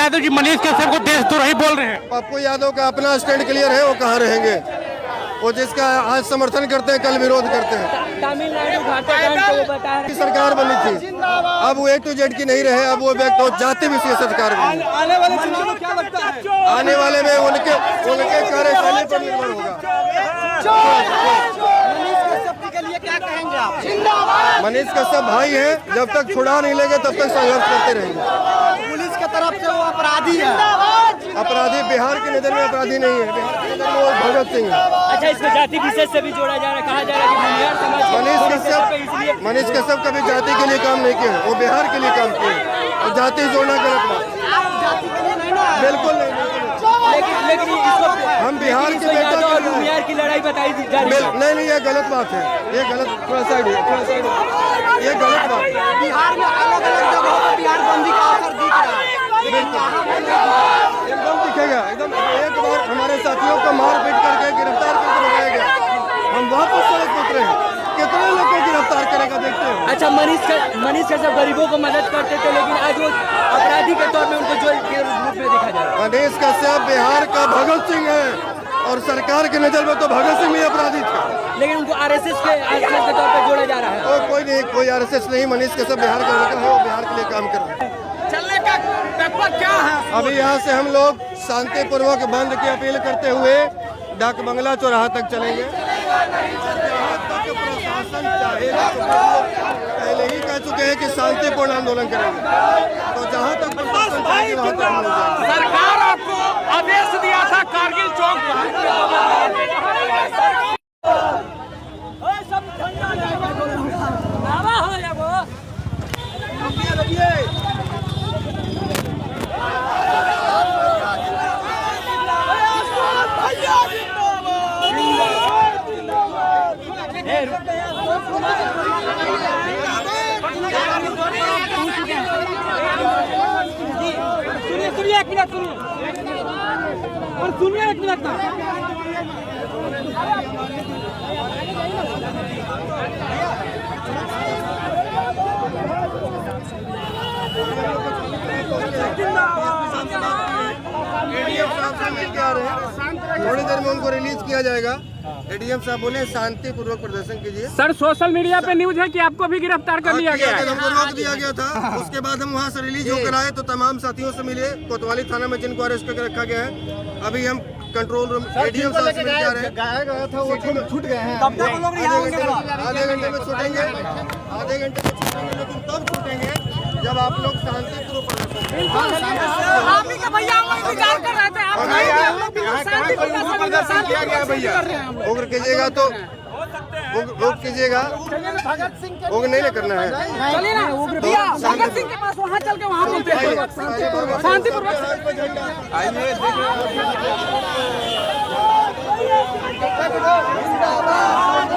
यादव जी मनीष कश्यप को देशद्रोही बोल रहे हैं। पप्पू यादव का अपना स्टैंड क्लियर है, वो कहाँ रहेंगे। वो जिसका आज समर्थन करते हैं कल विरोध करते हैं। तमिलनाडु घाटाकांड को वो बता रहे हैं। सरकार बनी थी, अब वो A to Z की नहीं रहे, अब वो व्यक्ति जाति विशेष सरकार बनी। आने वाले चुनाव में क्या लगता है? आने वाले में उनके कार्यशैली पर निर्भर होगा। मनीष कश्यप के लिए क्या कहेंगे आप? मनीष कश्यप भाई है, जब तक छुड़ा नहीं लेंगे तब तक संघर्ष करते रहेंगे। पुलिस के तरफ से वो अपराधी है। अपराधी बिहार की नजर में अपराधी नहीं है, बिहार की नजर में वो भगत सिंह है। अच्छा, इसमें जाति विशेष से भी जोड़ा जा रहा है, कहा जा रहा है कि भूमिहार समाज मनीष कश्यप कभी जाति के लिए काम नहीं किया, वो बिहार के लिए काम किए। और जाति जोड़ना गलत बात, बिल्कुल नहीं। लेकिन इसको हम बिहार के बेटा और भूमिहार की लड़ाई बताई जा रही है। नहीं, ये गलत बात है, ये गलत। थोड़ा साइड ये गलत बात है। बिहार में अलग अलग जगहों पर बिहार बंदी का असर दिख रहा है। एकदम दिखेगा, एकदम। एक बार हमारे साथियों को मार पीट करके गिरफ्तार करके भगाया गया, हम वापस सड़क पर उतरे हैं। कितने लोगों को गिरफ्तार करेगा देखते हैं। अच्छा, मनीष कश्यप गरीबों को मदद करते थे, लेकिन आज वो अपराधी के तौर में उनको जो के रूप में देखा जा रहा है। मनीष कश्यप बिहार का भगत सिंह है, और सरकार की नजर में तो भगत सिंह भी अपराधी था, लेकिन उनको आरएसएस के तौर पर जोड़ा जा रहा है। तो कोई नहीं, कोई RSS नहीं। मनीष कश्यप बिहार का लड़का है, वो बिहार के लिए काम कर रहा है। चलने का पेपर क्या है? अभी यहाँ से हम लोग शांतिपूर्वक बंद की अपील करते हुए डाक बंगला चौराहा तक चलेंगे। जहाँ तक प्रशासन चाहेगा, पहले ही कह चुके हैं कि शांतिपूर्ण आंदोलन करेंगे, तो जहाँ तक प्रशासन चाहेगा वहाँ तक हम लोग जाएंगे। सरकार आपको आदेश दिया था कारगिल चौक सुनिए एक मिनट ना। ADM साहब से मिल के आ रहे हैं, थोड़ी देर में उनको रिलीज किया जाएगा। ADM साहब बोले शांतिपूर्वक प्रदर्शन कीजिए। सर, सोशल मीडिया पे न्यूज है कि आपको भी गिरफ्तार कर लिया गया है। हमको रोक दिया गया था, उसके बाद हम वहाँ से रिलीज होकर आए तो तमाम साथियों से मिले कोतवाली थाना में, जिनको अरेस्ट करके रखा गया है। अभी हम कंट्रोल रूम ADM साहब से मिल के आ रहे हैं। छूट गए हैं। आधे घंटे में छूटेंगे, लेकिन तब छूटेंगे जब आप लोग शांतिपूर्वक उग्र कीजिएगा तो उग्र कीजिएगा, उग्र नहीं करना है। चलिए ना, भगत सिंह के पास वहाँ चल के वहाँ बोलते हैं शांतिपूर्वक। जिंदाबाद